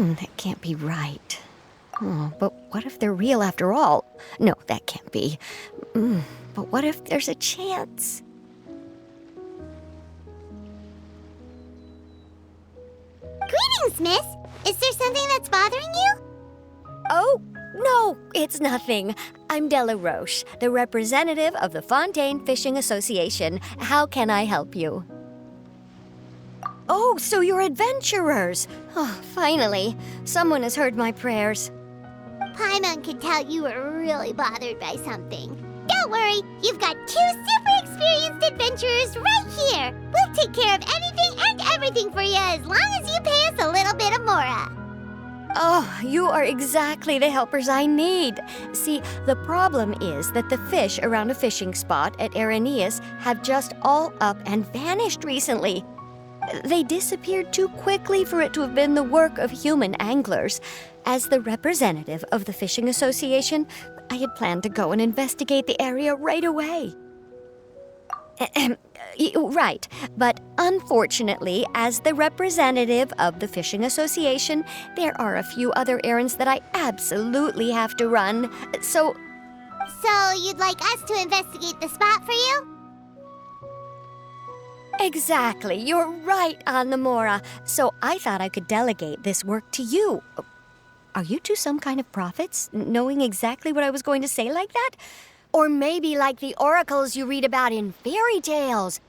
That can't be right. Oh, but what if they're real after all? No, that can't be. But what if there's a chance? Greetings, miss. Is there something that's bothering you? Oh, no, it's nothing. I'm Della Roche, the representative of the Fontaine Fishing Association. How can I help you? Oh, so you're adventurers. Oh, finally. Someone has heard my prayers. Paimon could tell you were really bothered by something. Don't worry, you've got 2 super experienced adventurers right here. We'll take care of anything and everything for you as long as you pay us a little bit of mora. Oh, you are exactly the helpers I need. See, the problem is that the fish around a fishing spot at Irenaeus have just all up and vanished recently. They disappeared too quickly for it to have been the work of human anglers. As the representative of the Fishing Association, I had planned to go and investigate the area right away. Right, but unfortunately, as the representative of the Fishing Association, there are a few other errands that I absolutely have to run. So you'd like us to investigate the spot for you? Exactly, you're right on the mora. So I thought I could delegate this work to you. Are you two some kind of prophets, knowing exactly what I was going to say like that? Or maybe like the oracles you read about in fairy tales?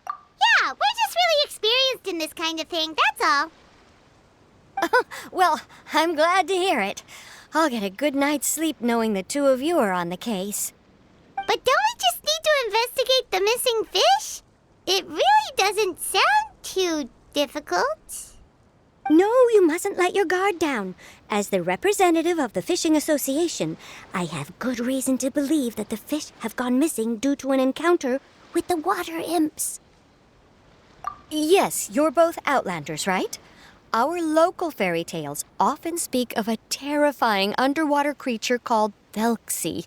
Yeah, we're just really experienced in this kind of thing, that's all. Well, I'm glad to hear it. I'll get a good night's sleep knowing the two of you are on the case. But don't we just need to investigate the missing fish? It really doesn't sound too difficult. No, you mustn't let your guard down. As the representative of the Fishing Association, I have good reason to believe that the fish have gone missing due to an encounter with the water imps. Yes, you're both Outlanders, right? Our local fairy tales often speak of a terrifying underwater creature called Thelxie.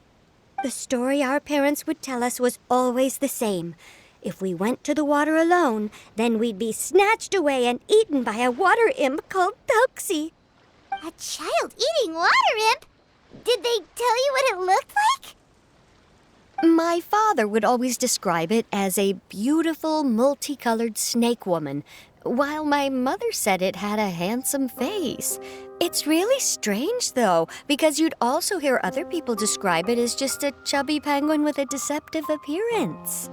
The story our parents would tell us was always the same. If we went to the water alone, then we'd be snatched away and eaten by a water imp called Thelxie. A child eating water imp? Did they tell you what it looked like? My father would always describe it as a beautiful, multicolored snake woman, while my mother said it had a handsome face. It's really strange, though, because you'd also hear other people describe it as just a chubby penguin with a deceptive appearance.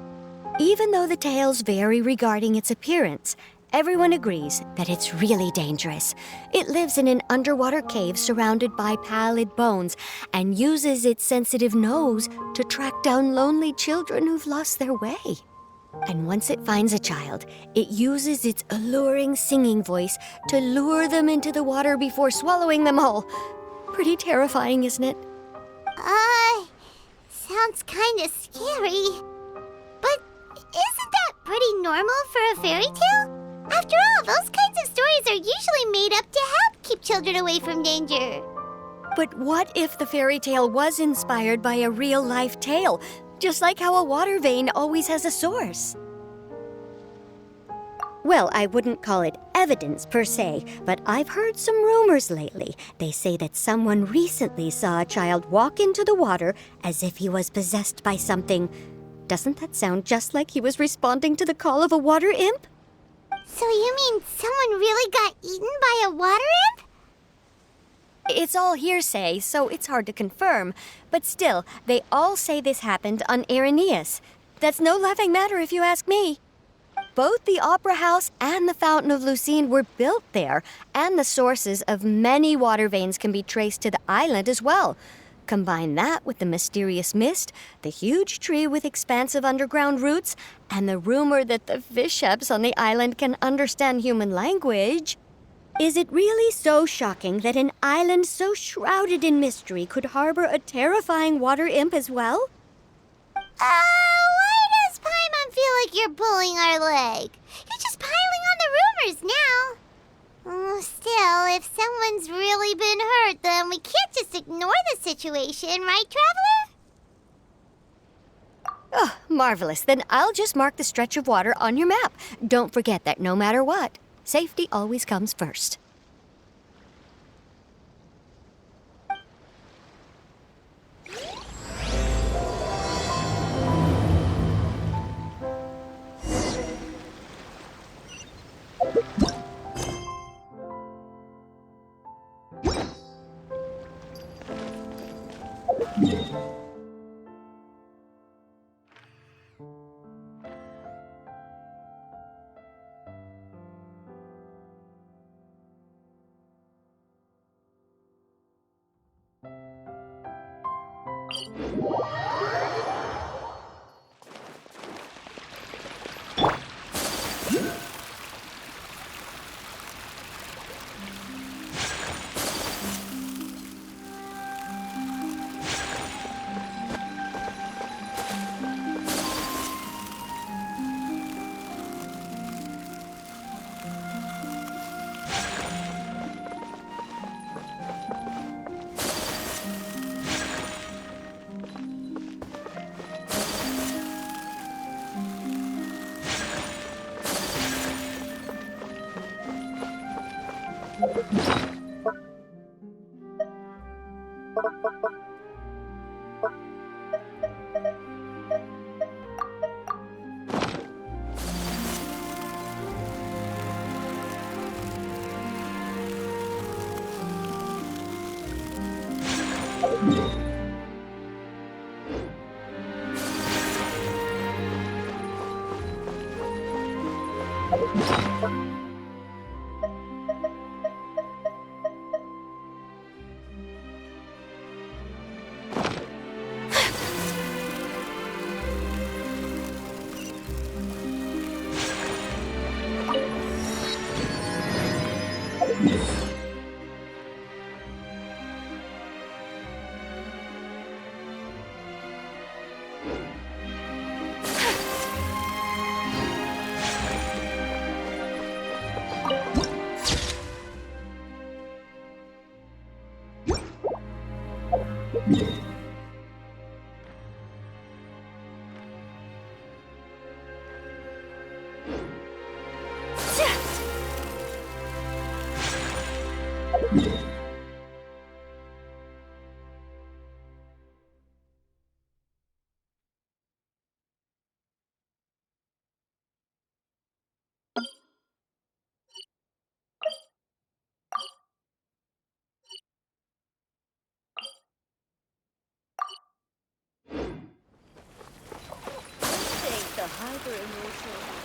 Even though the tales vary regarding its appearance, everyone agrees that it's really dangerous. It lives in an underwater cave surrounded by pallid bones and uses its sensitive nose to track down lonely children who've lost their way. And once it finds a child, it uses its alluring singing voice to lure them into the water before swallowing them whole. Pretty terrifying, isn't it? Sounds kinda scary. But isn't that pretty normal for a fairy tale? After all, those kinds of stories are usually made up to help keep children away from danger. But what if the fairy tale was inspired by a real-life tale? Just like how a water vein always has a source. Well, I wouldn't call it evidence per se, but I've heard some rumors lately. They say that someone recently saw a child walk into the water as if he was possessed by something. Doesn't that sound just like he was responding to the call of a water imp? So you mean someone really got eaten by a water imp? It's all hearsay, so it's hard to confirm. But still, they all say this happened on Irenaeus. That's no laughing matter if you ask me. Both the Opera House and the Fountain of Lucine were built there, and the sources of many water veins can be traced to the island as well. Combine that with the mysterious mist, the huge tree with expansive underground roots, and the rumor that the fish-heps on the island can understand human language. Is it really so shocking that an island so shrouded in mystery could harbor a terrifying water imp as well? Why does Paimon feel like you're pulling our leg? You're just piling on the rumors now. Still, if someone's really been hurt, then we can't just ignore the situation, right, Traveler? Oh, marvelous. Then I'll just mark the stretch of water on your map. Don't forget that no matter what, Safety always comes first. The hyper-emotional.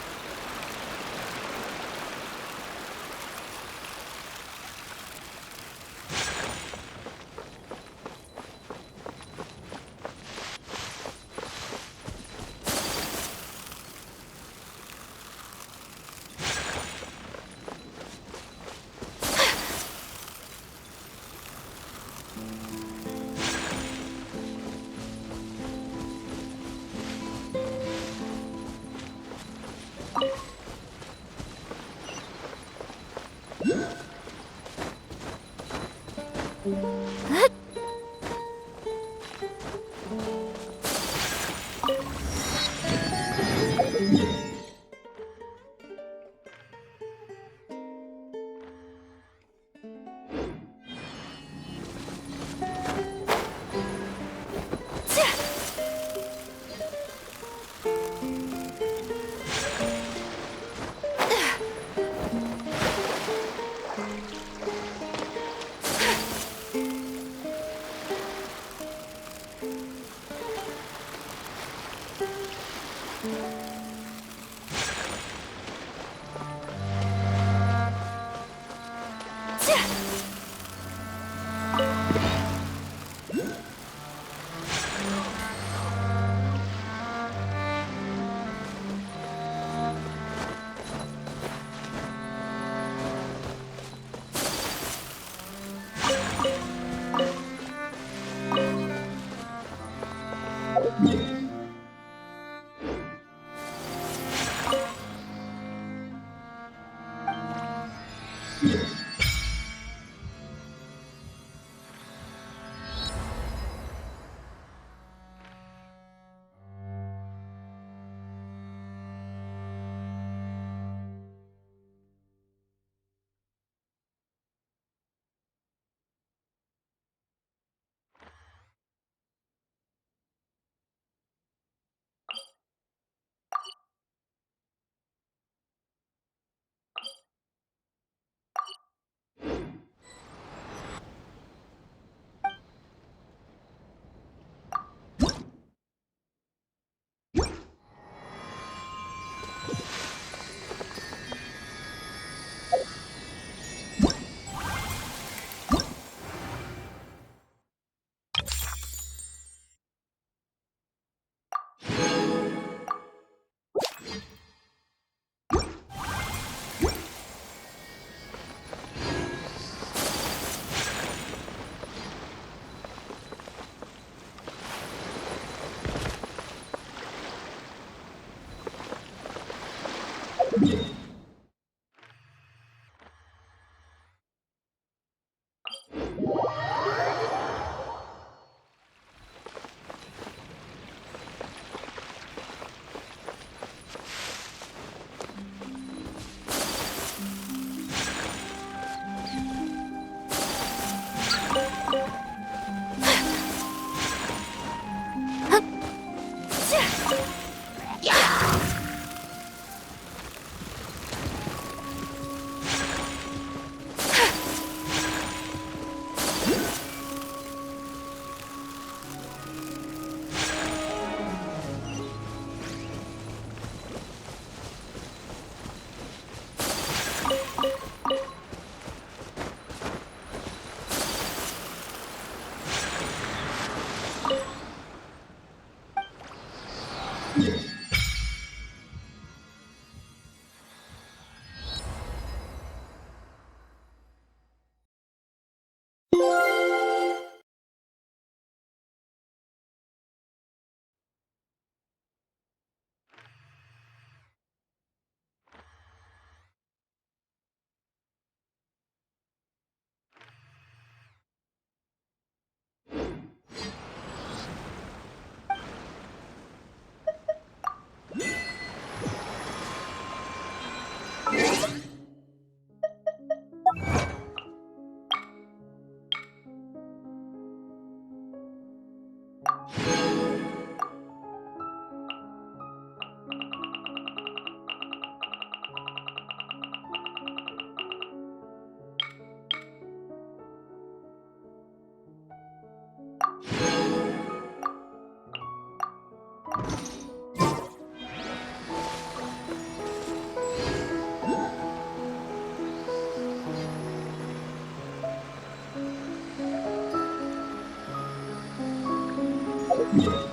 Huh?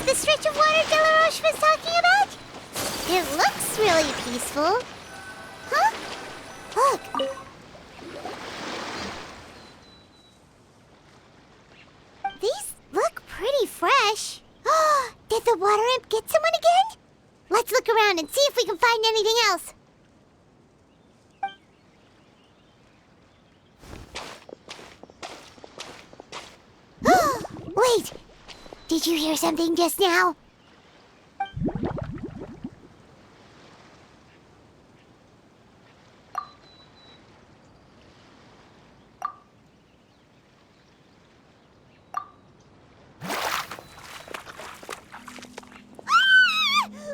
The stretch of water Delaroche was talking about? It looks really peaceful. Huh? Look. These look pretty fresh. Did the water imp get someone again? Let's look around and see if we can find anything else. Wait! Did you hear something just now?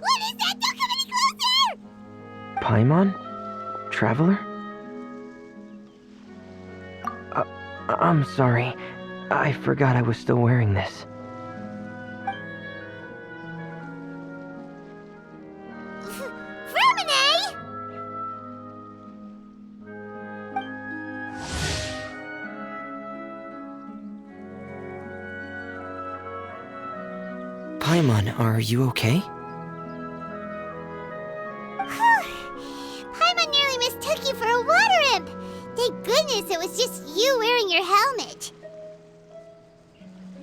What is that? Don't come any closer! Paimon? Traveler? I'm sorry. I forgot I was still wearing this. Paimon, are you okay? Paimon nearly mistook you for a water imp. Thank goodness it was just you wearing your helmet.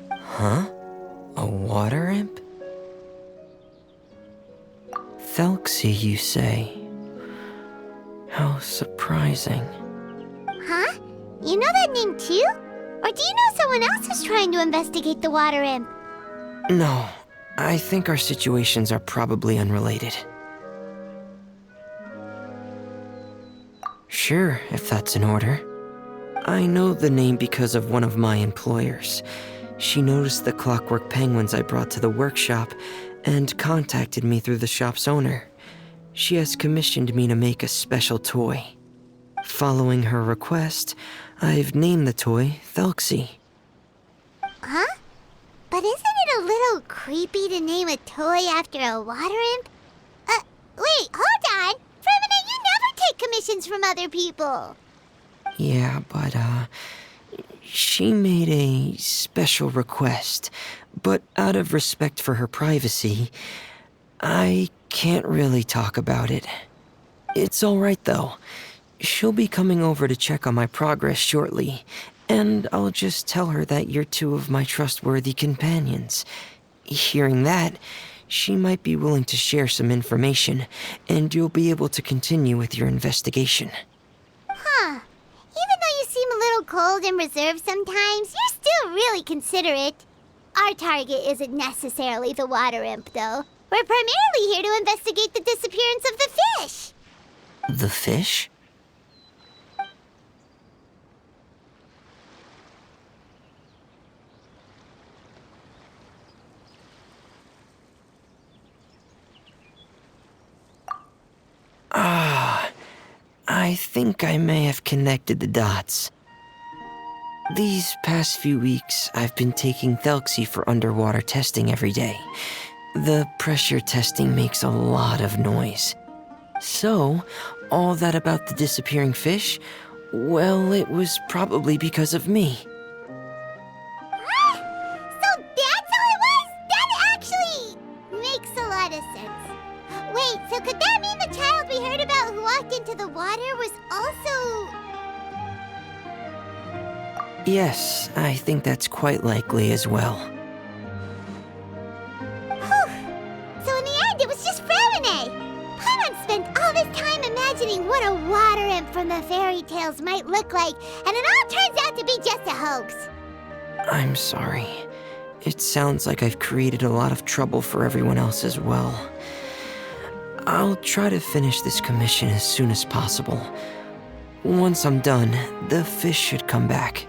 Huh? A water imp? Thelxie, you say? How surprising. Huh? You know that name too? Or do you know someone else who's trying to investigate the water imp? No, I think our situations are probably unrelated. Sure, if that's in order. I know the name because of one of my employers. She noticed the clockwork penguins I brought to the workshop and contacted me through the shop's owner. She has commissioned me to make a special toy. Following her request, I've named the toy Thelxie. Huh? But isn't it a little creepy to name a toy after a water imp? Wait, hold on! Fremina, you never take commissions from other people! Yeah, but, she made a special request, but out of respect for her privacy, I can't really talk about it. It's alright though. She'll be coming over to check on my progress shortly, and I'll just tell her that you're two of my trustworthy companions. Hearing that, she might be willing to share some information, and you'll be able to continue with your investigation. Huh. Even though you seem a little cold and reserved sometimes, you're still really considerate. Our target isn't necessarily the water imp, though. We're primarily here to investigate the disappearance of the fish. The fish? I think I may have connected the dots. These past few weeks, I've been taking Thelxie for underwater testing every day. The pressure testing makes a lot of noise. So, all that about the disappearing fish? Well, it was probably because of me. So that's how it was? That actually makes a lot of sense. Wait, so could that mean the child we heard about who walked into the water was also... Yes, I think that's quite likely as well. Whew. So in the end, it was just Framine. Paimon spent all this time imagining what a water imp from the fairy tales might look like, and it all turns out to be just a hoax. I'm sorry. It sounds like I've created a lot of trouble for everyone else as well. I'll try to finish this commission as soon as possible. Once I'm done, the fish should come back.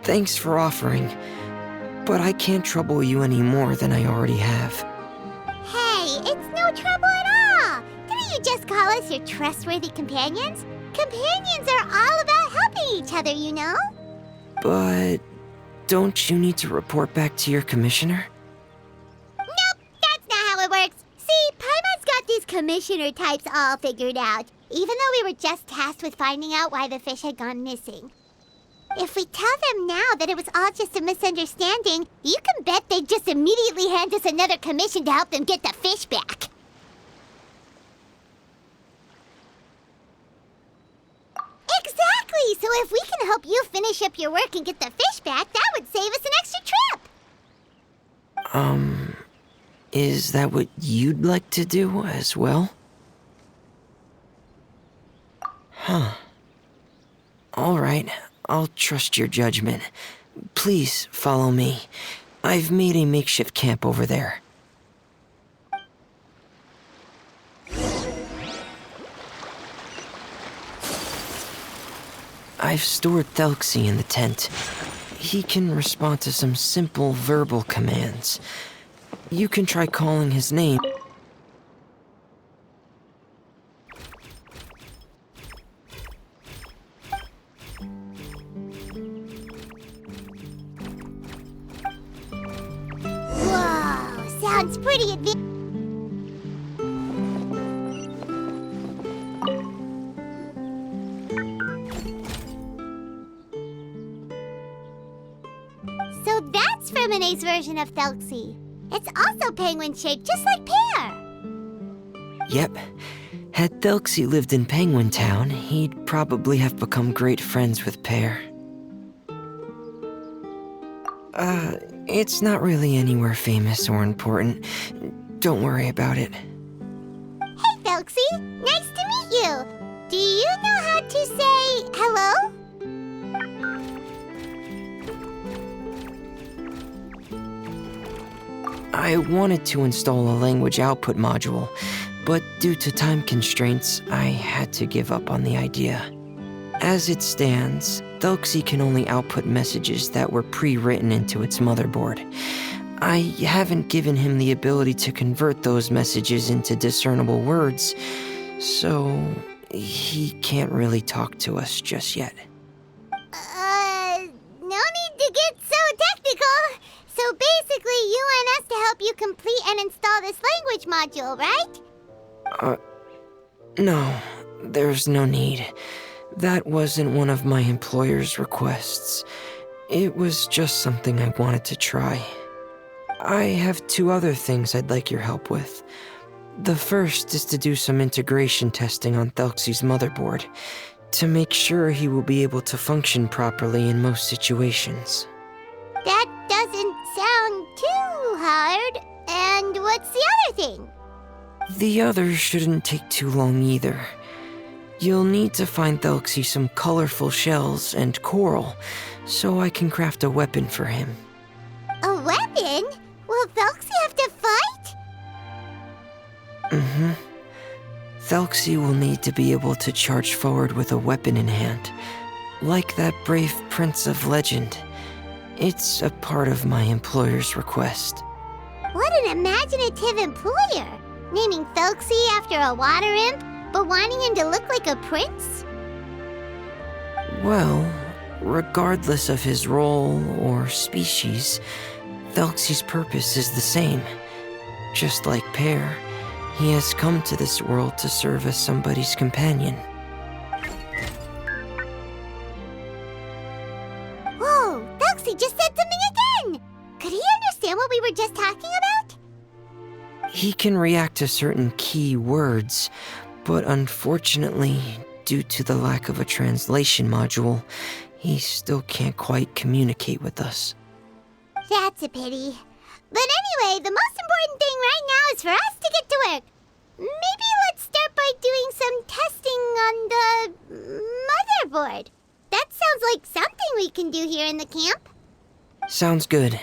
Thanks for offering, but I can't trouble you any more than I already have. Hey, it's no trouble at all. Didn't you just call us your trustworthy companions? Companions are all about helping each other, you know? But don't you need to report back to your commissioner? Nope, that's not how it works. See, Paimon's got these commissioner types all figured out, even though we were just tasked with finding out why the fish had gone missing. If we tell them now that it was all just a misunderstanding, you can bet they'd just immediately hand us another commission to help them get the fish back. Exactly! So if we can help you finish up your work and get the fish back, that would save us an extra trip! Is that what you'd like to do as well? Huh. All right. I'll trust your judgment. Please follow me. I've made a makeshift camp over there. I've stored Thelxie in the tent. He can respond to some simple verbal commands. You can try calling his name. Sounds pretty advanced. So that's Framine's version of Thelxie. It's also penguin-shaped, just like Pear. Yep. Had Thelxie lived in Penguin Town, he'd probably have become great friends with Pear. It's not really anywhere famous or important. Don't worry about it. Hey, Thelxie. Nice to meet you. Do you know how to say hello? I wanted to install a language output module, but due to time constraints, I had to give up on the idea. As it stands, Thelxie can only output messages that were pre-written into its motherboard. I haven't given him the ability to convert those messages into discernible words, so he can't really talk to us just yet. No need to get so technical. So basically, you want us to help you complete and install this language module, right? No, there's no need. That wasn't one of my employer's requests. It was just something I wanted to try. I have two other things I'd like your help with. The first is to do some integration testing on Thelxie's motherboard, to make sure he will be able to function properly in most situations. That doesn't sound too hard. And what's the other thing? The other shouldn't take too long either. You'll need to find Thelxie some colorful shells and coral, so I can craft a weapon for him. A weapon? Will Thelxie have to fight? Mm-hmm. Thelxie will need to be able to charge forward with a weapon in hand, like that brave prince of legend. It's a part of my employer's request. What an imaginative employer! Naming Thelxie after a water imp, but wanting him to look like a prince? Well, regardless of his role or species, Thelxie's purpose is the same. Just like Pear, he has come to this world to serve as somebody's companion. Whoa, Thelxie just said something again! Could he understand what we were just talking about? He can react to certain key words, but unfortunately, due to the lack of a translation module, he still can't quite communicate with us. That's a pity. But anyway, the most important thing right now is for us to get to work. Maybe let's start by doing some testing on the motherboard. That sounds like something we can do here in the camp. Sounds good.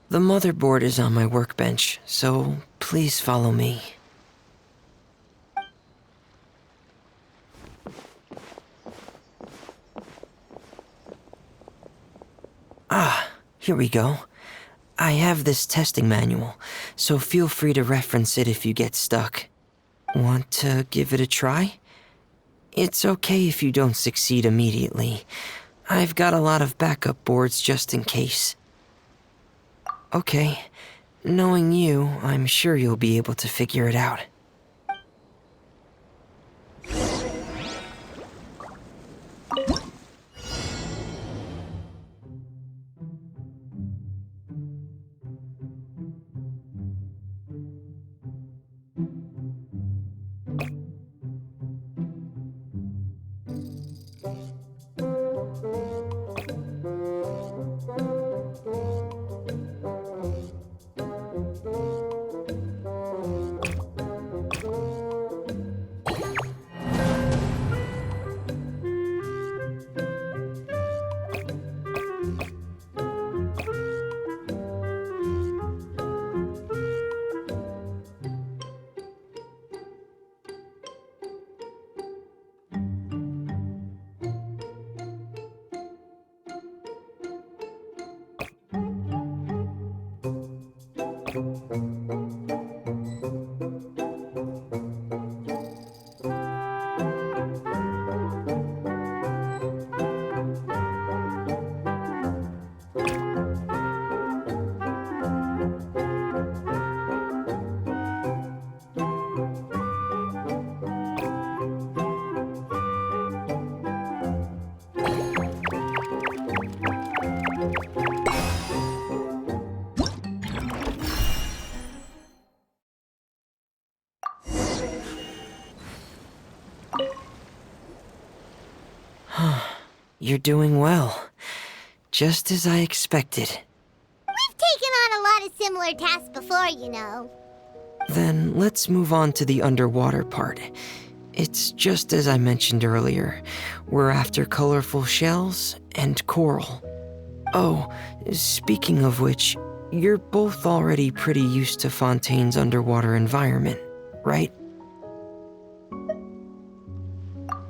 The motherboard is on my workbench, so please follow me. Ah, here we go. I have this testing manual, so feel free to reference it if you get stuck. Want to give it a try? It's okay if you don't succeed immediately. I've got a lot of backup boards just in case. Okay, knowing you, I'm sure you'll be able to figure it out. You're doing well. Just as I expected. We've taken on a lot of similar tasks before, you know. Then let's move on to the underwater part. It's just as I mentioned earlier. We're after colorful shells and coral. Oh, speaking of which, you're both already pretty used to Fontaine's underwater environment, right?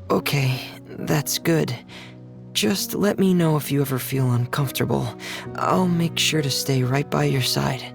Okay, that's good. Just let me know if you ever feel uncomfortable. I'll make sure to stay right by your side.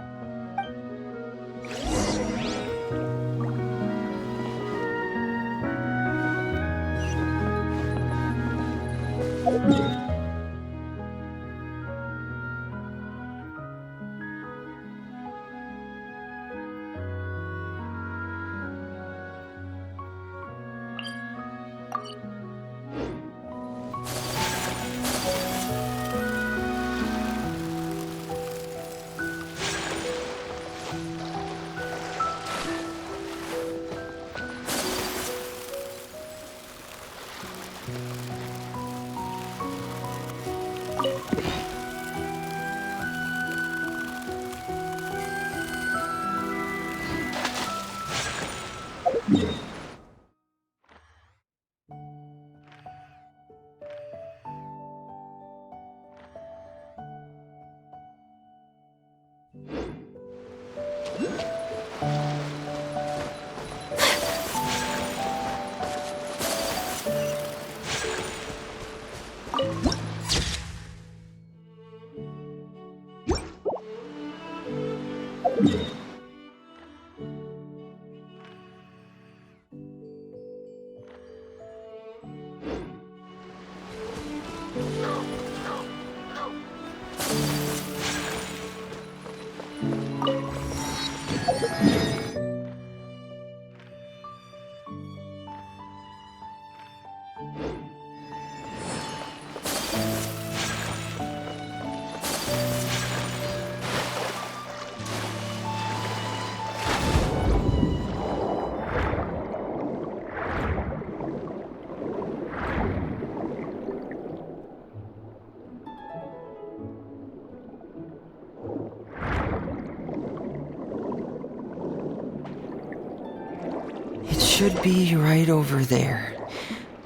It should be right over there.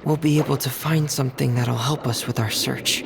We'll be able to find something that'll help us with our search.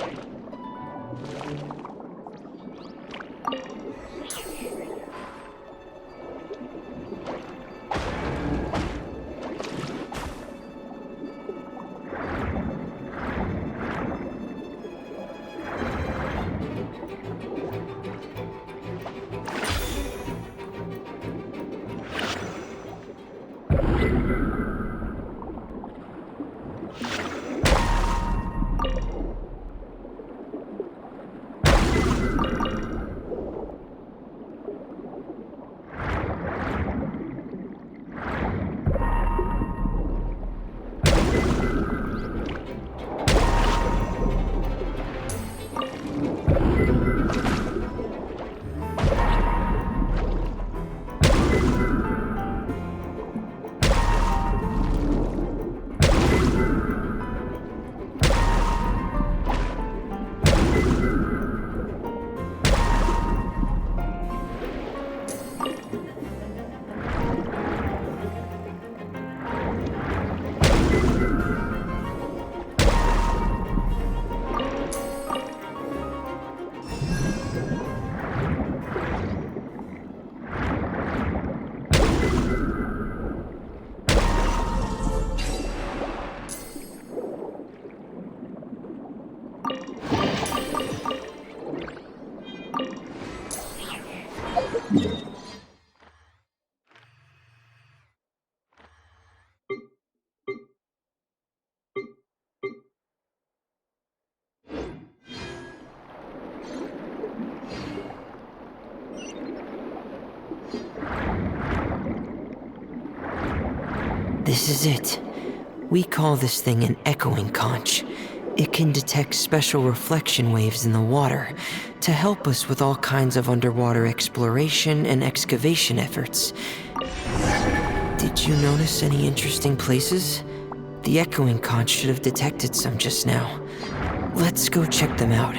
This is it. We call this thing an echoing conch. It can detect special reflection waves in the water to help us with all kinds of underwater exploration and excavation efforts. Did you notice any interesting places? The echoing conch should have detected some just now. Let's go check them out.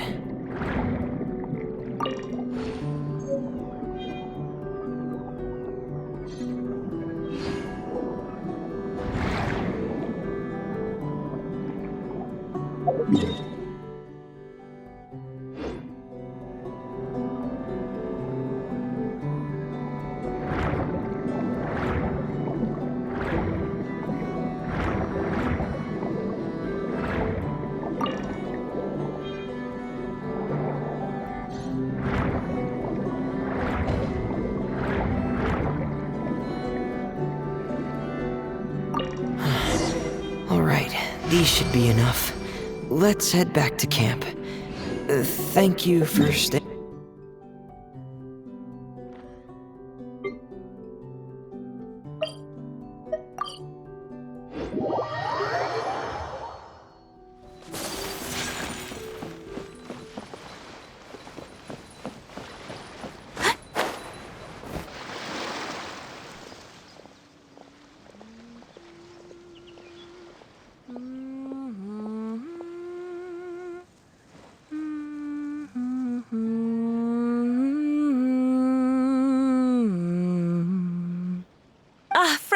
These should be enough. Let's head back to camp. Thank you for staying.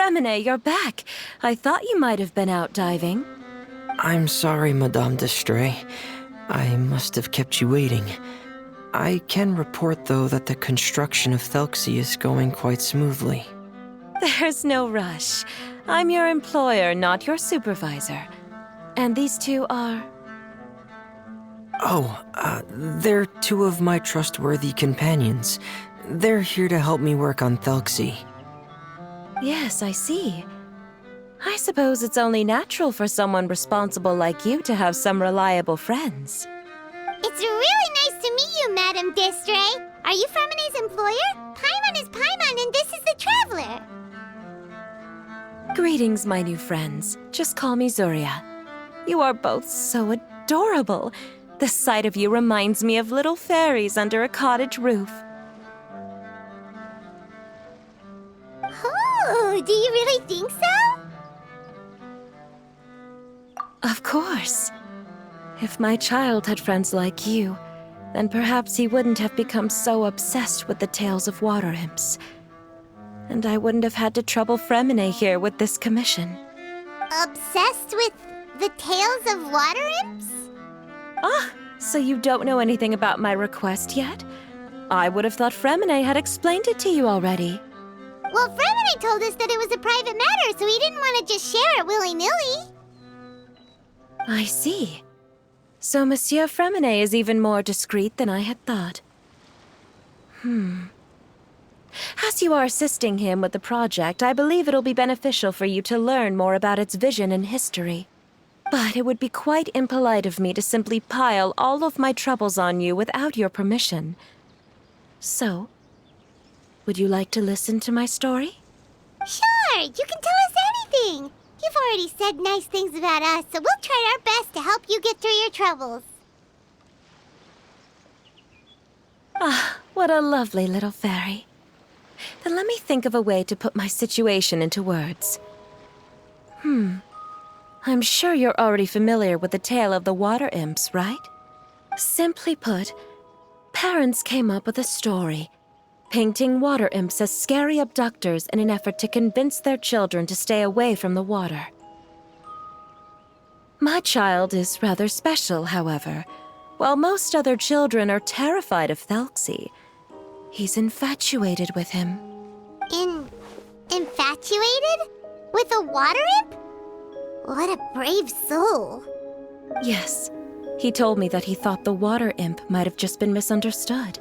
Fremine, you're back. I thought you might have been out diving. I'm sorry, Madame d'Estray. I must have kept you waiting. I can report, though, that the construction of Thelxie is going quite smoothly. There's no rush. I'm your employer, not your supervisor. And these two are... Oh, they're two of my trustworthy companions. They're here to help me work on Thelxie. Yes, I see. I suppose it's only natural for someone responsible like you to have some reliable friends. It's really nice to meet you, Madam Distray. Are you Fremine's employer? Paimon is Paimon, and this is the Traveler. Greetings, my new friends. Just call me Zuria. You are both so adorable. The sight of you reminds me of little fairies under a cottage roof. Oh, do you really think so? Of course. If my child had friends like you, then perhaps he wouldn't have become so obsessed with the tales of water imps. And I wouldn't have had to trouble Fremine here with this commission. Obsessed with the tales of water imps? Ah, so you don't know anything about my request yet? I would have thought Fremine had explained it to you already. Well, Fremine told us that it was a private matter, so he didn't want to just share it willy-nilly. I see. So Monsieur Fremine is even more discreet than I had thought. As you are assisting him with the project, I believe it'll be beneficial for you to learn more about its vision and history. But it would be quite impolite of me to simply pile all of my troubles on you without your permission. So, would you like to listen to my story? Sure, you can tell us anything. You've already said nice things about us, so we'll try our best to help you get through your troubles. Ah, what a lovely little fairy. Then let me think of a way to put my situation into words. I'm sure you're already familiar with the tale of the water imps, right? Simply put, parents came up with a story, painting water imps as scary abductors in an effort to convince their children to stay away from the water. My child is rather special, however. While most other children are terrified of Thelxie, he's infatuated with him. Infatuated? With a water imp? What a brave soul. Yes, he told me that he thought the water imp might have just been misunderstood.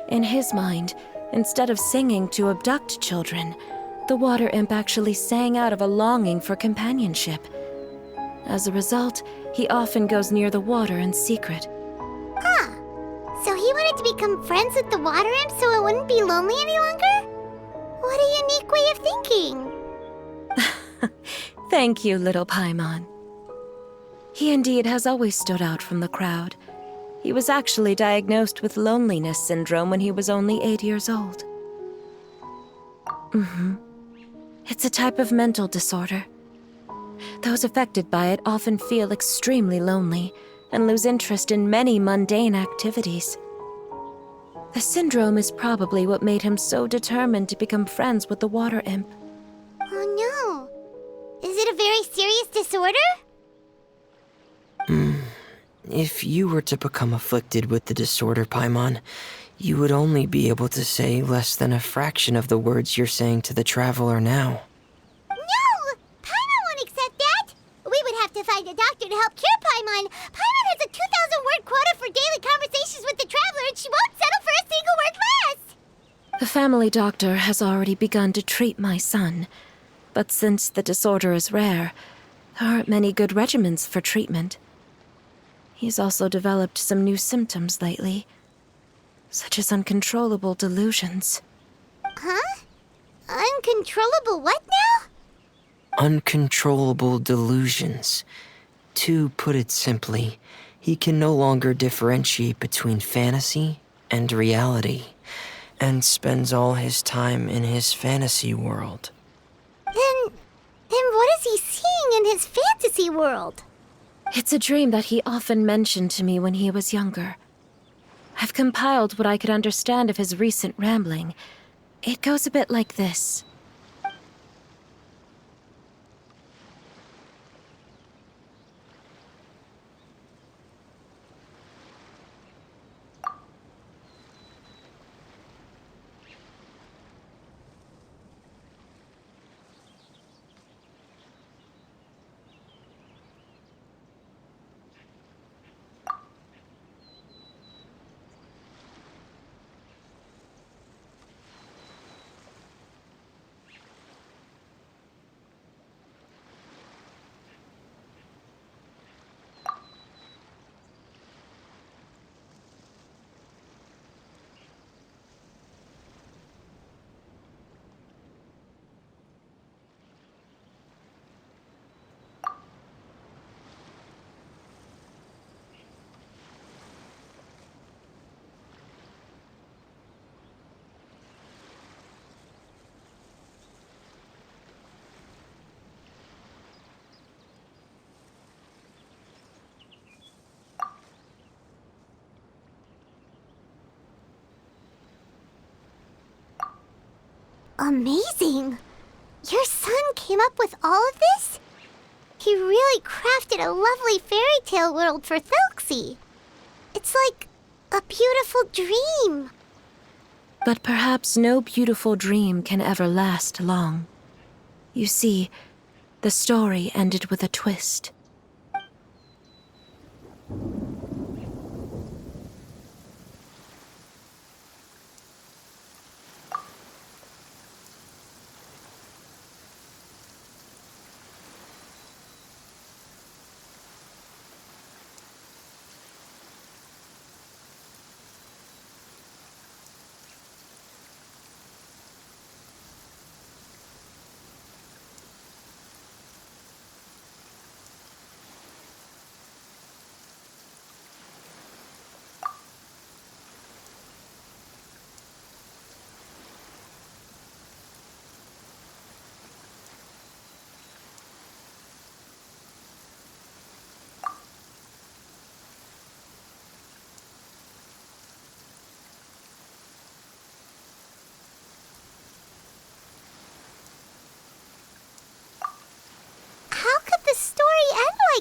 In his mind, instead of singing to abduct children, the water imp actually sang out of a longing for companionship. As a result, he often goes near the water in secret. Huh. So he wanted to become friends with the water imp so it wouldn't be lonely any longer? What a unique way of thinking. Thank you, little Paimon. He indeed has always stood out from the crowd. He was actually diagnosed with loneliness syndrome when he was only 8 years old. It's a type of mental disorder. Those affected by it often feel extremely lonely and lose interest in many mundane activities. The syndrome is probably what made him so determined to become friends with the water imp. Oh no. Is it a very serious disorder? If you were to become afflicted with the disorder, Paimon, you would only be able to say less than a fraction of the words you're saying to the Traveler now. No! Paimon won't accept that! We would have to find a doctor to help cure Paimon. Paimon has a 2,000-word quota for daily conversations with the Traveler, and she won't settle for a single word less! The family doctor has already begun to treat my son, but since the disorder is rare, there aren't many good regimens for treatment. He's also developed some new symptoms lately, such as uncontrollable delusions. Huh? Uncontrollable what now? Uncontrollable delusions. To put it simply, he can no longer differentiate between fantasy and reality, and spends all his time in his fantasy world. Then what is he seeing in his fantasy world? It's a dream that he often mentioned to me when he was younger. I've compiled what I could understand of his recent rambling. It goes a bit like this. Amazing! Your son came up with all of this? He really crafted a lovely fairy tale world for Thelxie. It's like a beautiful dream. But perhaps no beautiful dream can ever last long. You see, the story ended with a twist.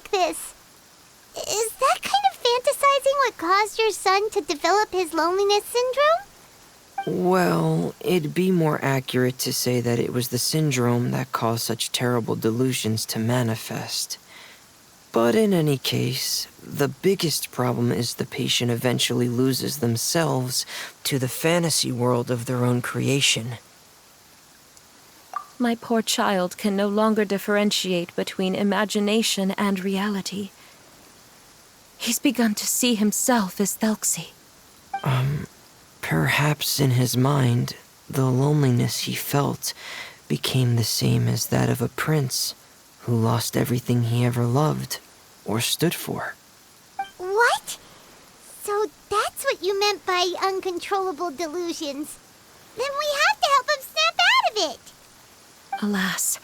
This? Is that kind of fantasizing what caused your son to develop his loneliness syndrome? Well, it'd be more accurate to say that it was the syndrome that caused such terrible delusions to manifest. But in any case, the biggest problem is the patient eventually loses themselves to the fantasy world of their own creation. My poor child can no longer differentiate between imagination and reality. He's begun to see himself as Thelxie. Perhaps in his mind, the loneliness he felt became the same as that of a prince who lost everything he ever loved or stood for. What? So that's what you meant by uncontrollable delusions. Then we have to help him snap out of it. Alas,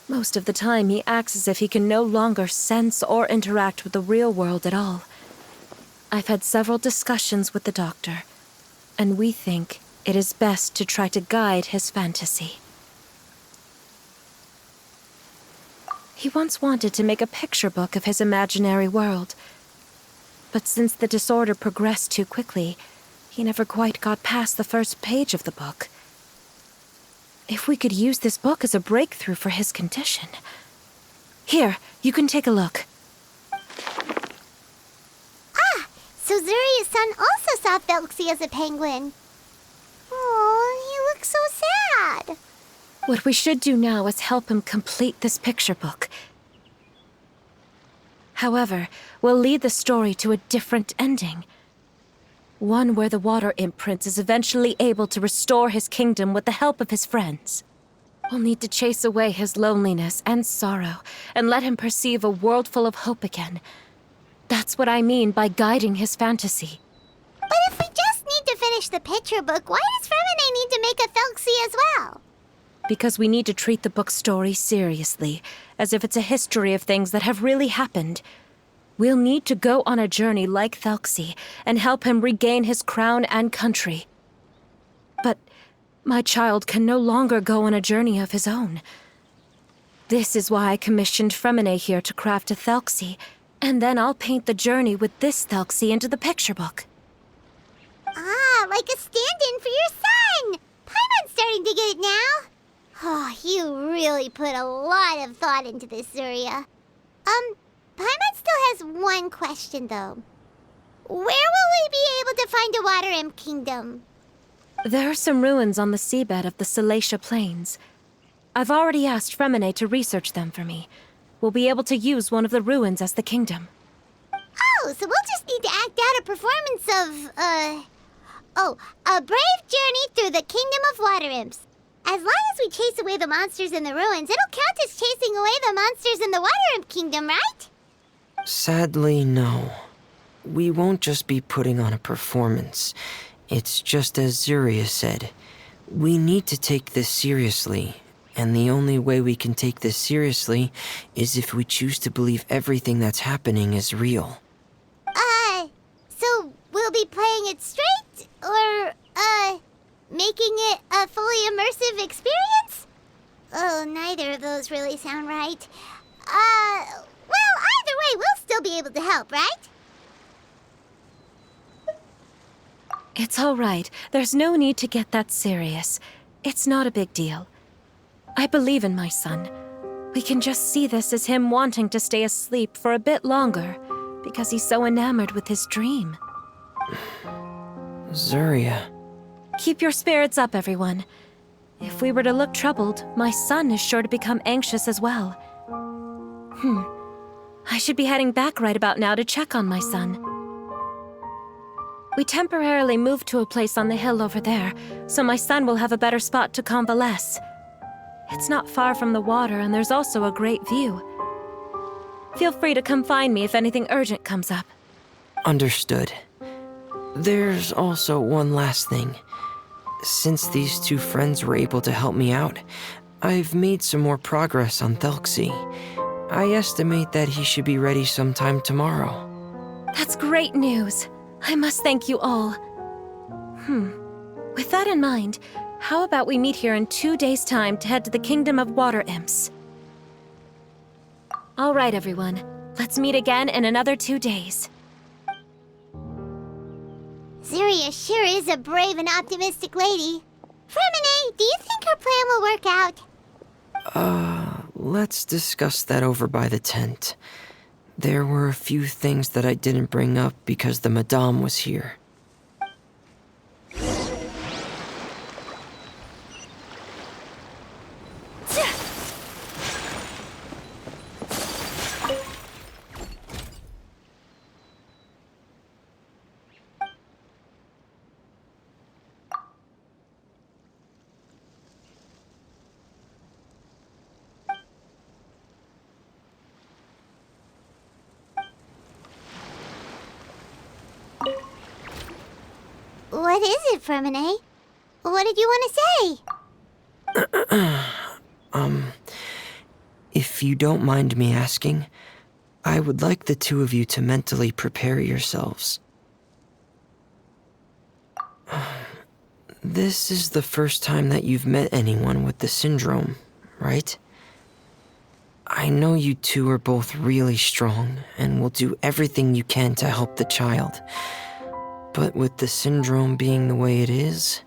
most of the time he acts as if he can no longer sense or interact with the real world at all. I've had several discussions with the doctor, and we think it is best to try to guide his fantasy. He once wanted to make a picture book of his imaginary world, but since the disorder progressed too quickly, he never quite got past the first page of the book. If we could use this book as a breakthrough for his condition. Here, you can take a look. Ah, so Zuria's son also saw Thelxie as a penguin. Oh, he looks so sad. What we should do now is help him complete this picture book. However, we'll lead the story to a different ending. One where the Water Imp Prince is eventually able to restore his kingdom with the help of his friends. We'll need to chase away his loneliness and sorrow, and let him perceive a world full of hope again. That's what I mean by guiding his fantasy. But if we just need to finish the picture book, why does Fremine need to make a Thelxie as well? Because we need to treat the book's story seriously, as if it's a history of things that have really happened. We'll need to go on a journey like Thelxie and help him regain his crown and country. But my child can no longer go on a journey of his own. This is why I commissioned Fremine here to craft a Thelxie, and then I'll paint the journey with this Thelxie into the picture book. Ah, like a stand-in for your son! Paimon's starting to get it now. Oh, you really put a lot of thought into this, Zuria. Paimon still has one question, though. Where will we be able to find a Water Imp Kingdom? There are some ruins on the seabed of the Salacia Plains. I've already asked Fremine to research them for me. We'll be able to use one of the ruins as the kingdom. Oh, so we'll just need to act out a performance of, a brave journey through the Kingdom of Water Imps. As long as we chase away the monsters in the ruins, it'll count as chasing away the monsters in the Water Imp Kingdom, right? Sadly, no. We won't just be putting on a performance. It's just as Zuria said. We need to take this seriously. And the only way we can take this seriously is if we choose to believe everything that's happening is real. So we'll be playing it straight? Or, making it a fully immersive experience? Oh, neither of those really sound right. Well, either way, we'll still be able to help, right? It's all right. There's no need to get that serious. It's not a big deal. I believe in my son. We can just see this as him wanting to stay asleep for a bit longer because he's so enamored with his dream. Zuria. Keep your spirits up, everyone. If we were to look troubled, my son is sure to become anxious as well. I should be heading back right about now to check on my son. We temporarily moved to a place on the hill over there, so my son will have a better spot to convalesce. It's not far from the water, and there's also a great view. Feel free to come find me if anything urgent comes up. Understood. There's also one last thing. Since these two friends were able to help me out, I've made some more progress on Thelxie. I estimate that he should be ready sometime tomorrow. That's great news. I must thank you all. With that in mind, how about we meet here in 2 days' time to head to the Kingdom of Water Imps? All right, everyone. Let's meet again in another 2 days. Zuria sure is a brave and optimistic lady. Fremine, do you think her plan will work out? Let's discuss that over by the tent. There were a few things that I didn't bring up because the Madame was here. What is it, Fremine? What did you want to say? If you don't mind me asking, I would like the two of you to mentally prepare yourselves. This is the first time that you've met anyone with the syndrome, right? I know you two are both really strong and will do everything you can to help the child. But with the syndrome being the way it is,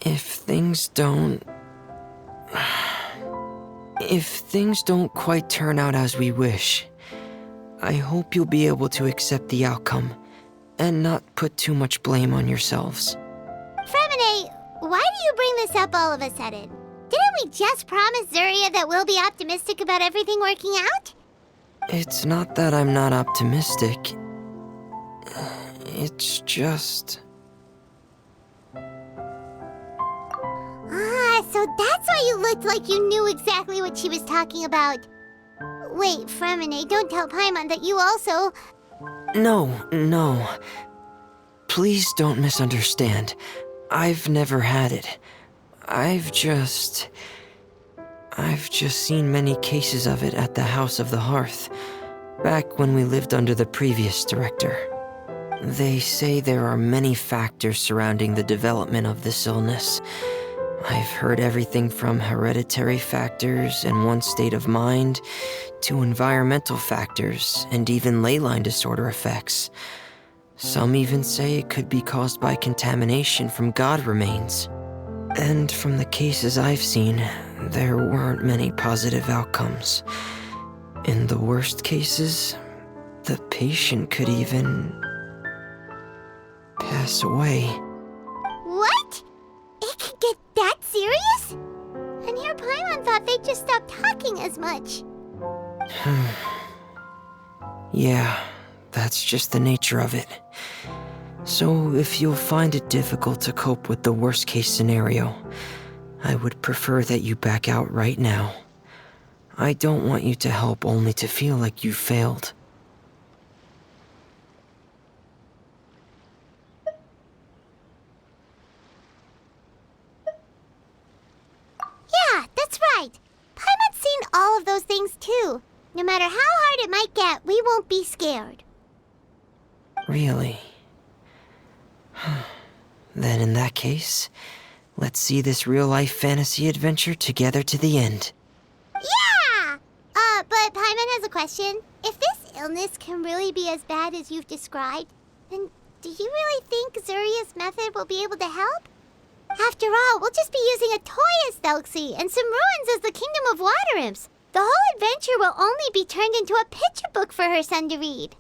if things don't quite turn out as we wish, I hope you'll be able to accept the outcome and not put too much blame on yourselves. Fremine, why do you bring this up all of a sudden? Didn't we just promise Zuria that we'll be optimistic about everything working out? It's not that I'm not optimistic. It's just... So that's why you looked like you knew exactly what she was talking about. Wait, Fremine, don't tell Paimon that you also... No. Please don't misunderstand. I've never had it. I've just seen many cases of it at the House of the Hearth, back when we lived under the previous director. They say there are many factors surrounding the development of this illness. I've heard everything from hereditary factors and one's state of mind, to environmental factors and even ley line disorder effects. Some even say it could be caused by contamination from god remains. And from the cases I've seen, there weren't many positive outcomes. In the worst cases, the patient could even pass away. What? It could get that serious? And here Paimon thought they'd just stop talking as much. Yeah, that's just the nature of it. So if you'll find it difficult to cope with the worst case scenario, I would prefer that you back out right now. I don't want you to help only to feel like you failed. Yeah, that's right. Paimon's seen all of those things too. No matter how hard it might get, we won't be scared. Really? Then in that case, Let's see this real-life fantasy adventure together to the end. Yeah! But Paimon has a question. If this illness can really be as bad as you've described, then do you really think Zuria's method will be able to help? After all, we'll just be using a toy as Thelxie and some ruins as the Kingdom of Water Imps. The whole adventure will only be turned into a picture book for her son to read.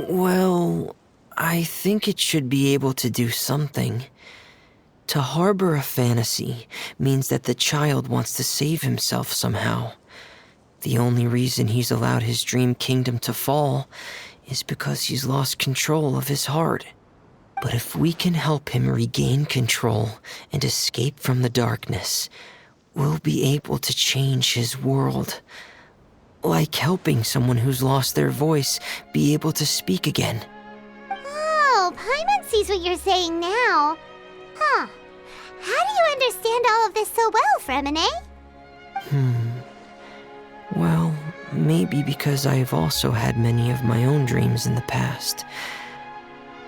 Well, I think it should be able to do something. To harbor a fantasy means that the child wants to save himself somehow. The only reason he's allowed his dream kingdom to fall is because he's lost control of his heart. But if we can help him regain control and escape from the darkness, we'll be able to change his world. Like helping someone who's lost their voice be able to speak again. Oh, Paimon sees what you're saying now. Huh. How do you understand all of this so well, Fremine? Well, maybe because I've also had many of my own dreams in the past.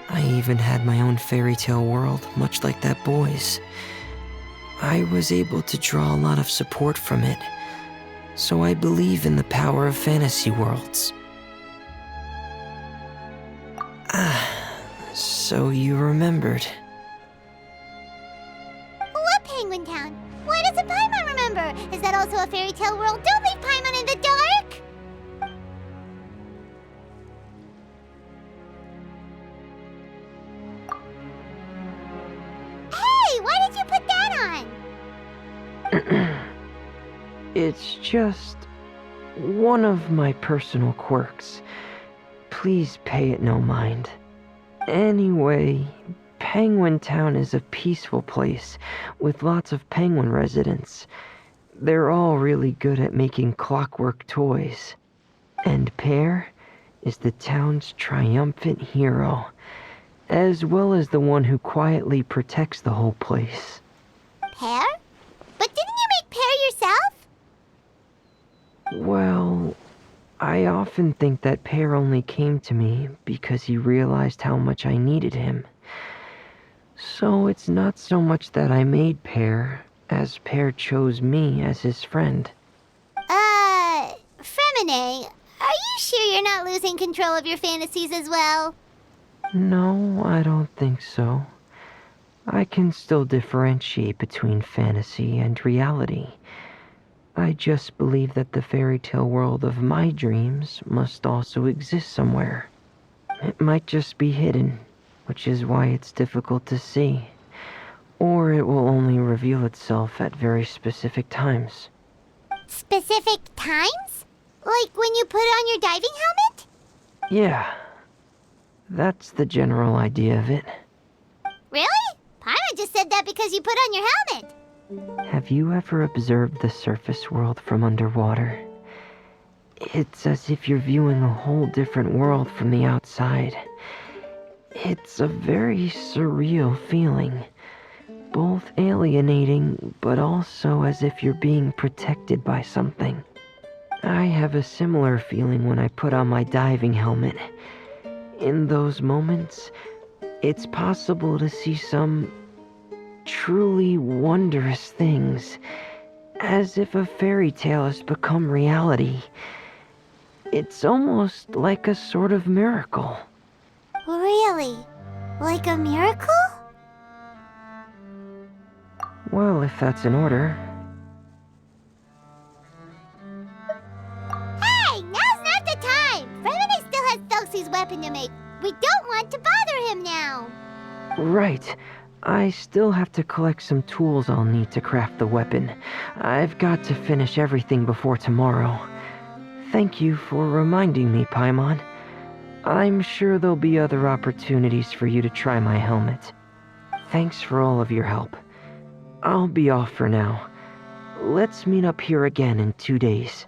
I even had my own fairy tale world, much like that boy's. I was able to draw a lot of support from it, so I believe in the power of fantasy worlds. So you remembered. What Penguin Town? Why doesn't Paimon remember? Is that also a fairy tale world? Don't leave Paimon in the dark! Hey, why did you put that on? It's just one of my personal quirks. Please pay it no mind. Anyway, Penguin Town is a peaceful place with lots of penguin residents. They're all really good at making clockwork toys. And Pear is the town's triumphant hero, as well as the one who quietly protects the whole place. Pear? But didn't you make Pear yourself? Well, I often think that Pear only came to me because he realized how much I needed him. So it's not so much that I made Pear, as Pear chose me as his friend. Fremine, are you sure you're not losing control of your fantasies as well? No, I don't think so. I can still differentiate between fantasy and reality. I just believe that the fairy tale world of my dreams must also exist somewhere. It might just be hidden, which is why it's difficult to see. Or it will only reveal itself at very specific times. Specific times? Like when you put on your diving helmet? Yeah, that's the general idea of it. Really? Paimon just said that because you put on your helmet. Have you ever observed the surface world from underwater? It's as if you're viewing a whole different world from the outside. It's a very surreal feeling, both alienating, but also as if you're being protected by something. I have a similar feeling when I put on my diving helmet. In those moments, it's possible to see some truly wondrous things, as if a fairy tale has become reality. It's almost like a sort of miracle. Really? Like a miracle? Well, if that's in order. Hey, now's not the time! Fremine still has Thelxie's weapon to make. We don't want to bother him now. Right. I still have to collect some tools I'll need to craft the weapon. I've got to finish everything before tomorrow. Thank you for reminding me, Paimon. I'm sure there'll be other opportunities for you to try my helmet. Thanks for all of your help. I'll be off for now. Let's meet up here again in 2 days.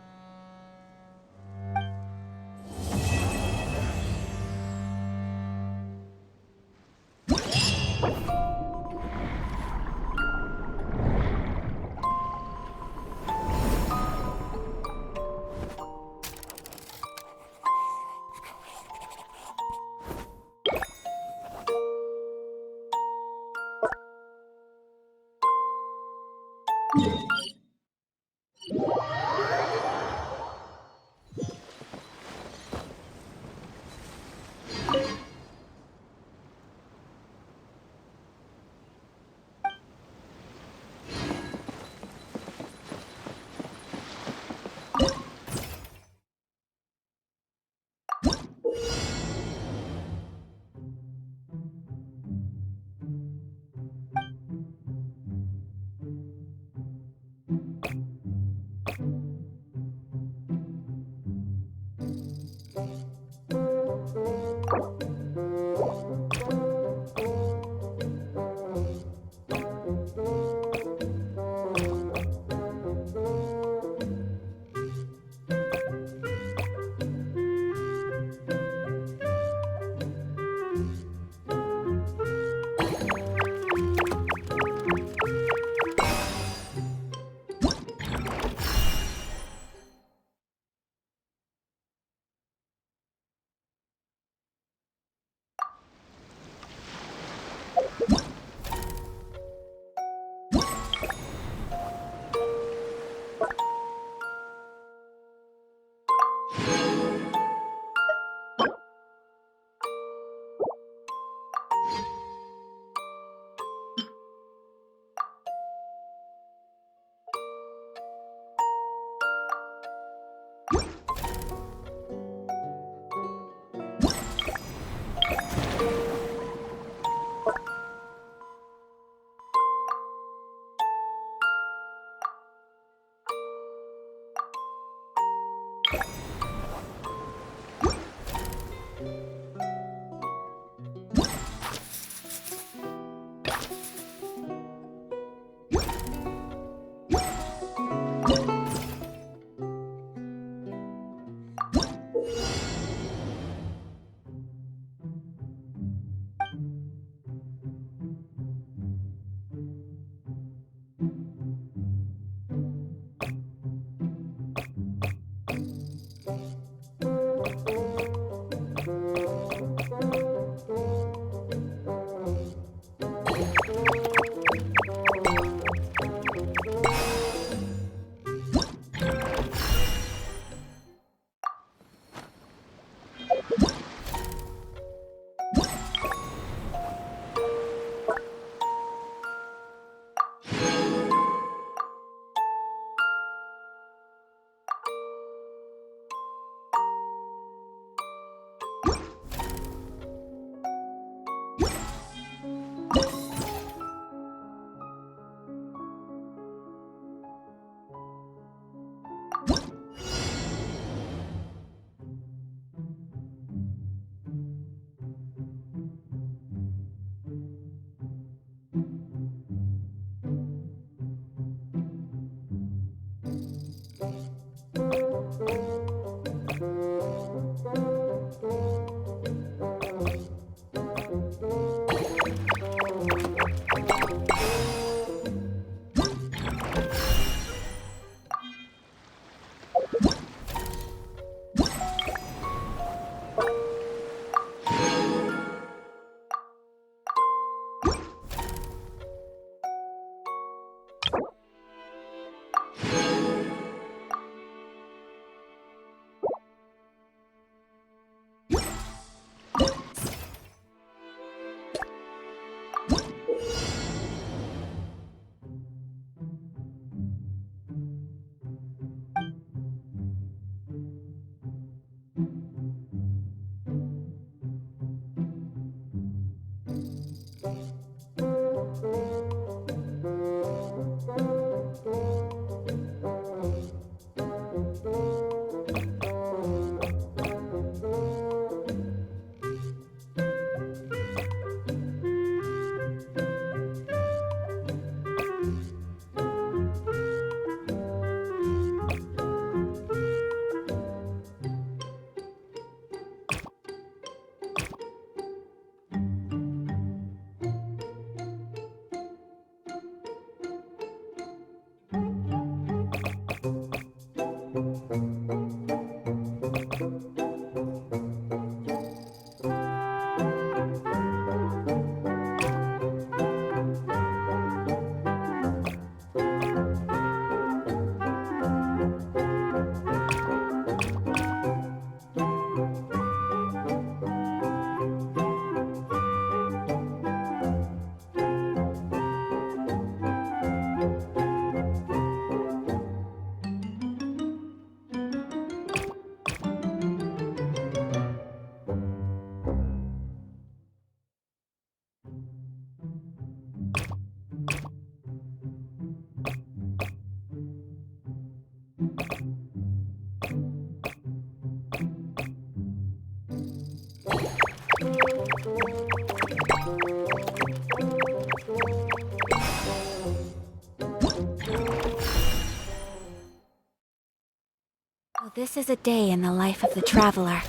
This is a day in the life of the traveler.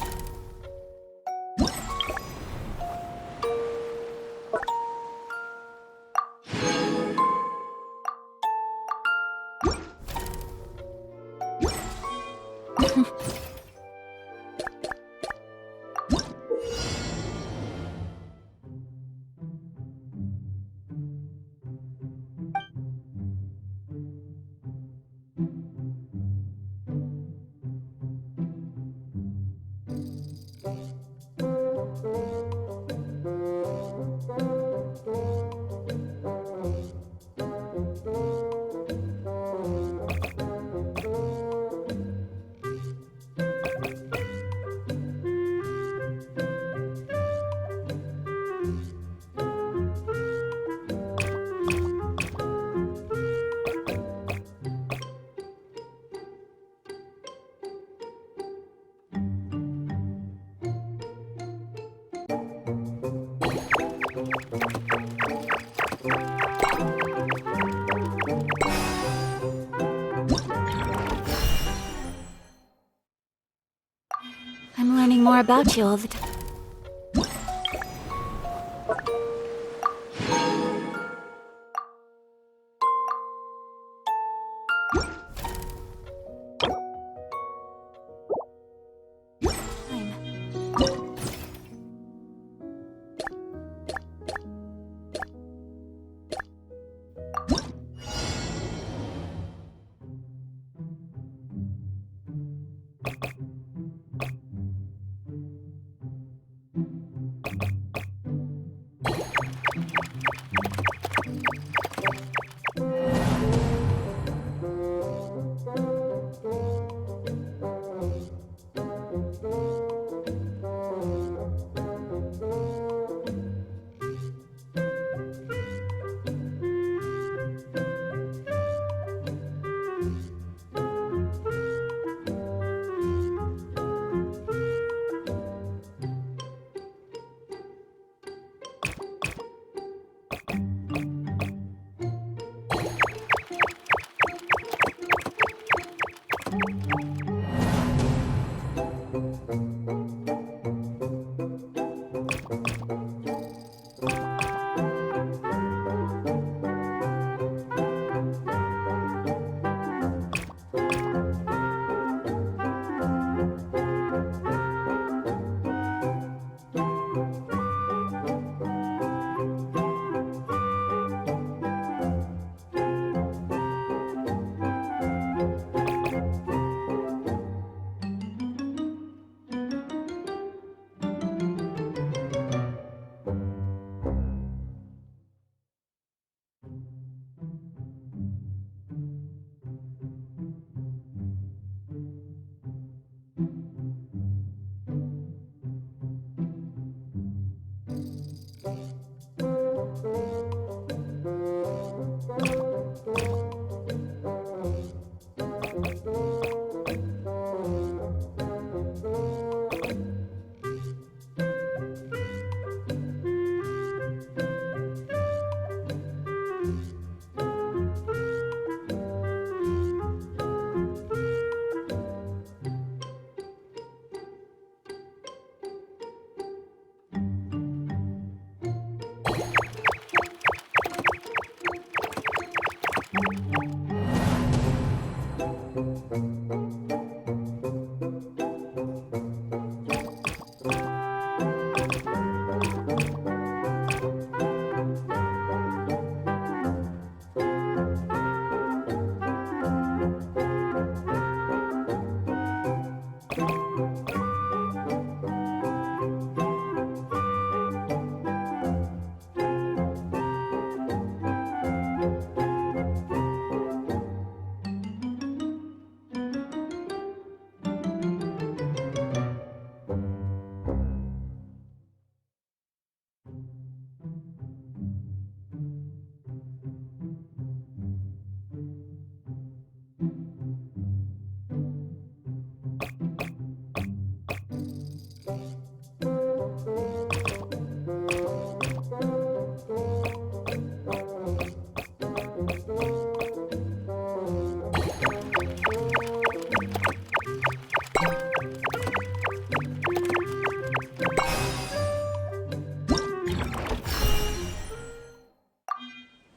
I'm learning more about you all the time.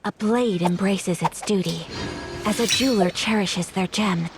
A blade embraces its duty, as a jeweler cherishes their gem.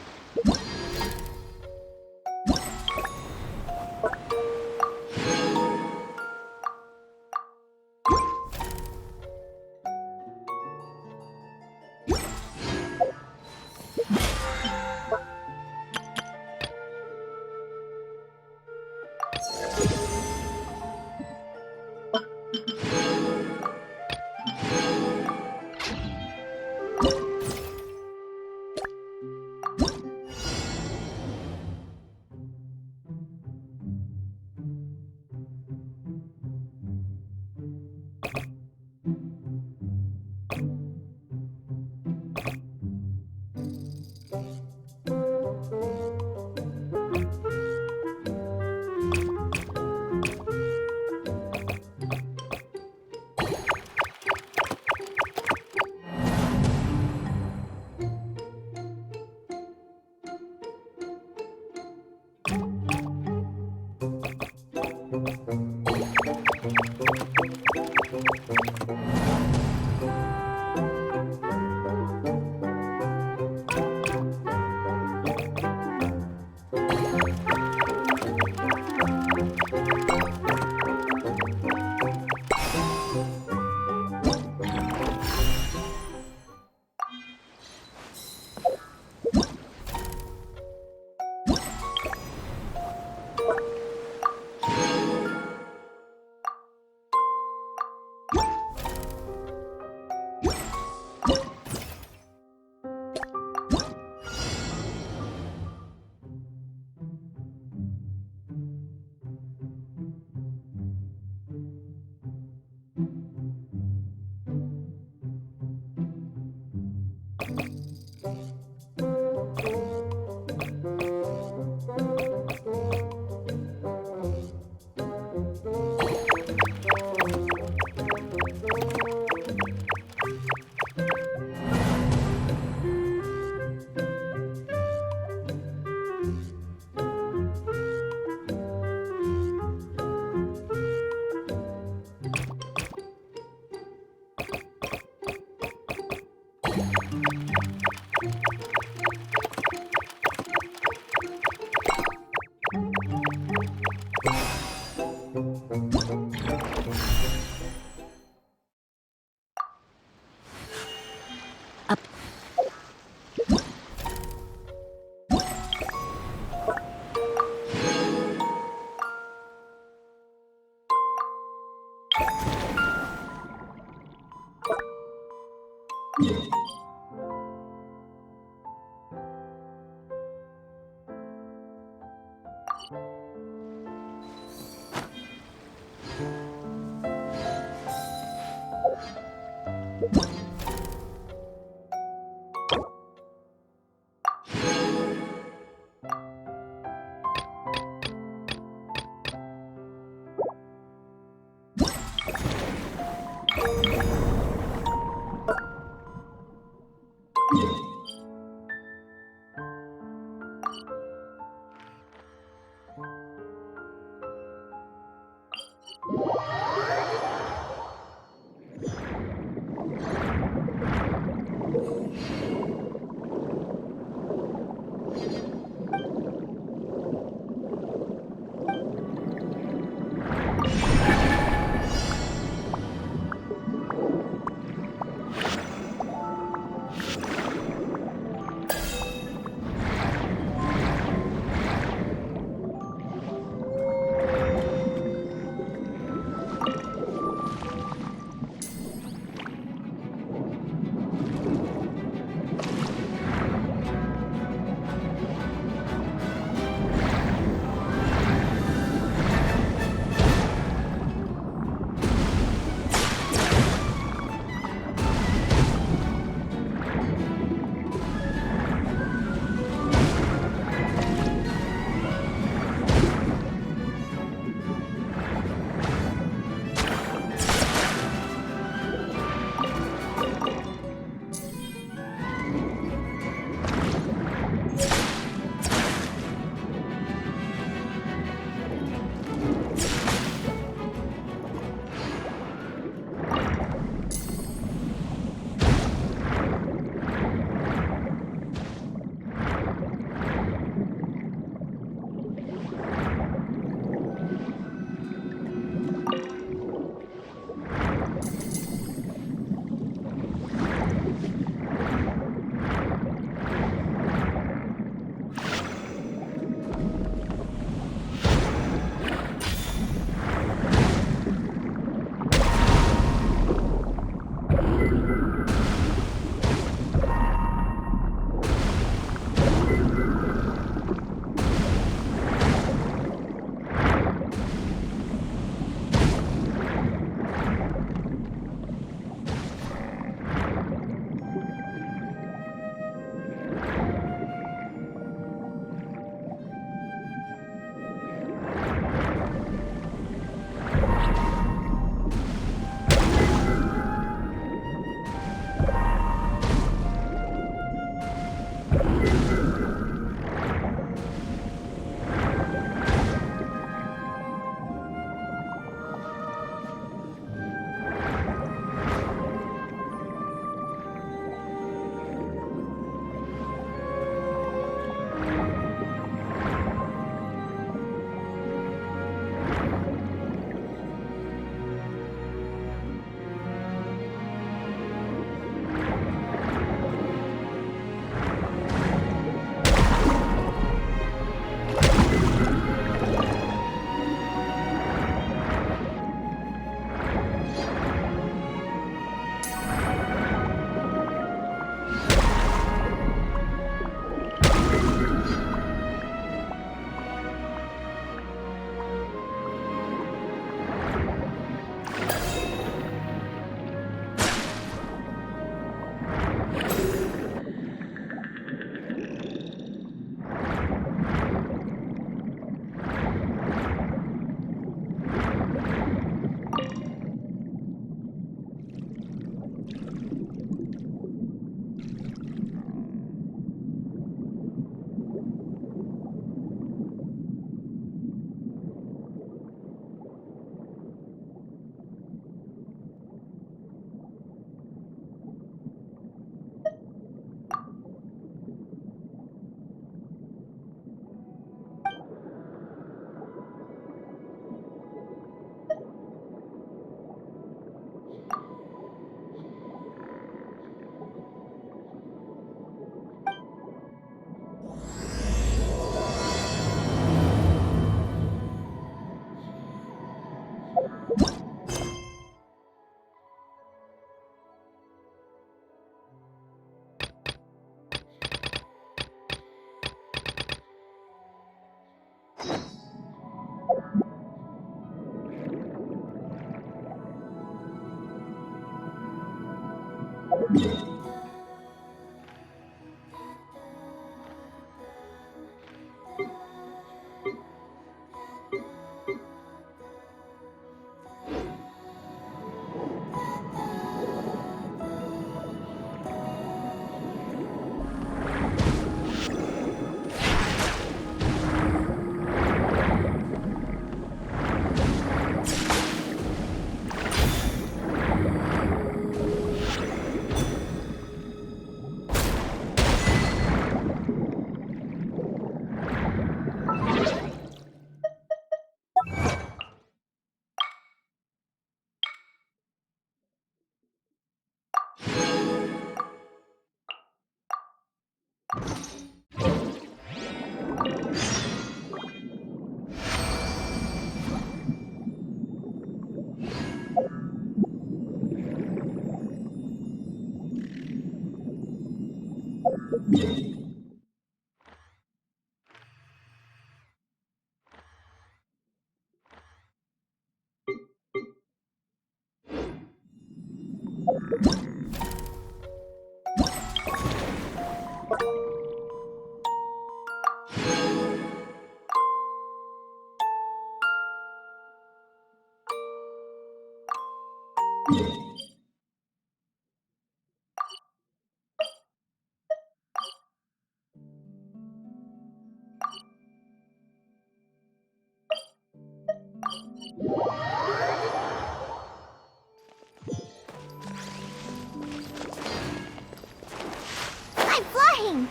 I'm flying!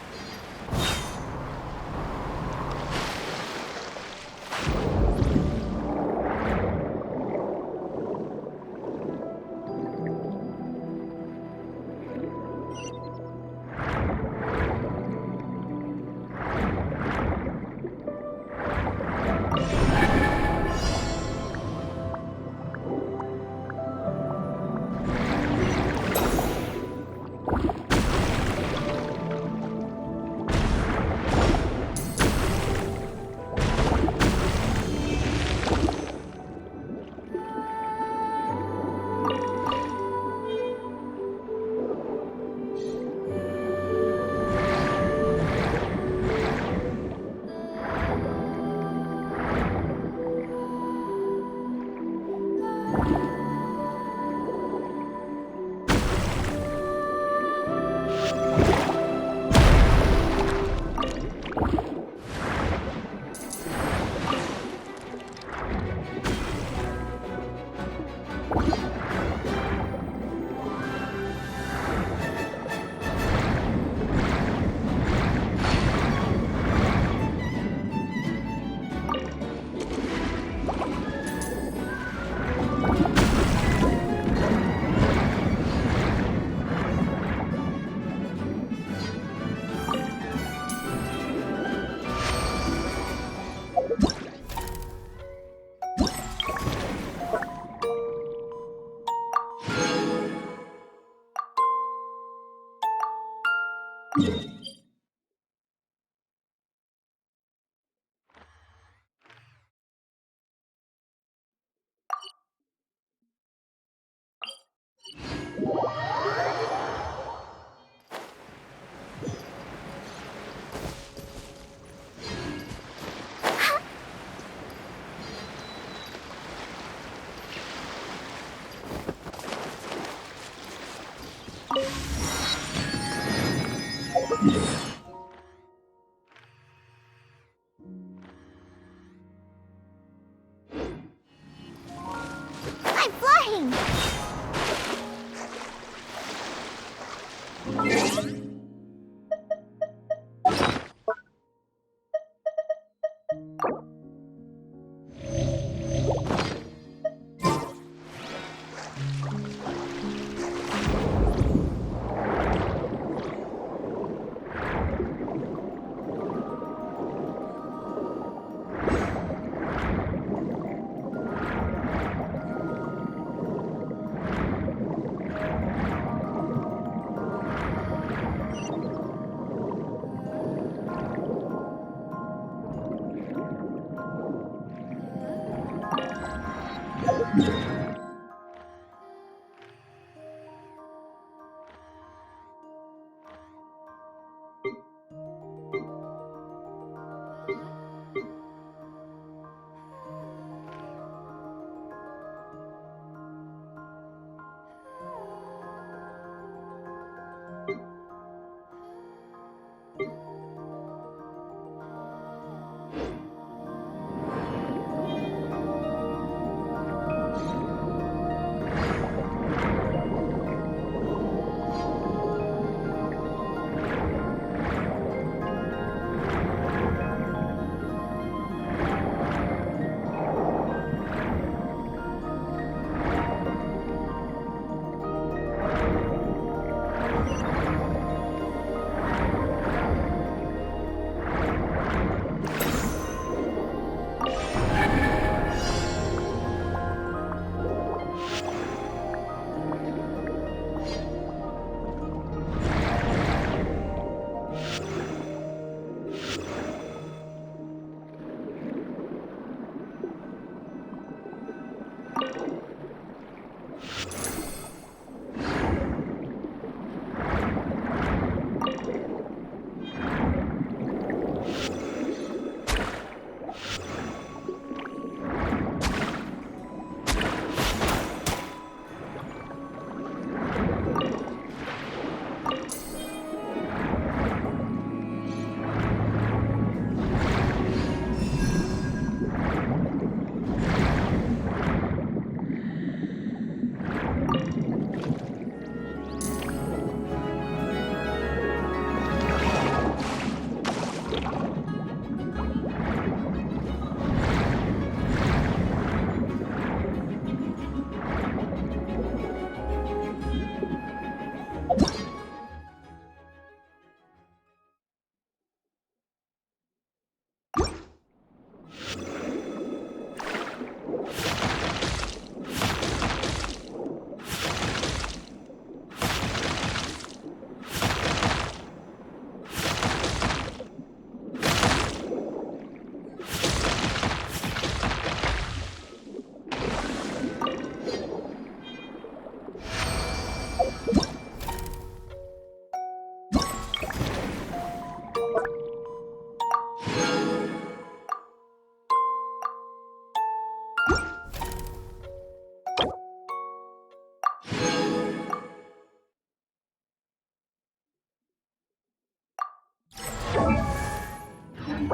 I'm flying!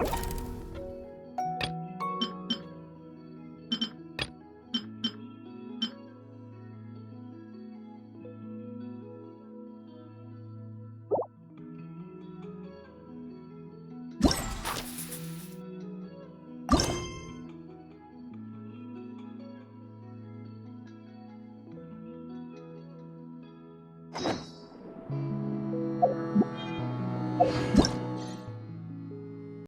you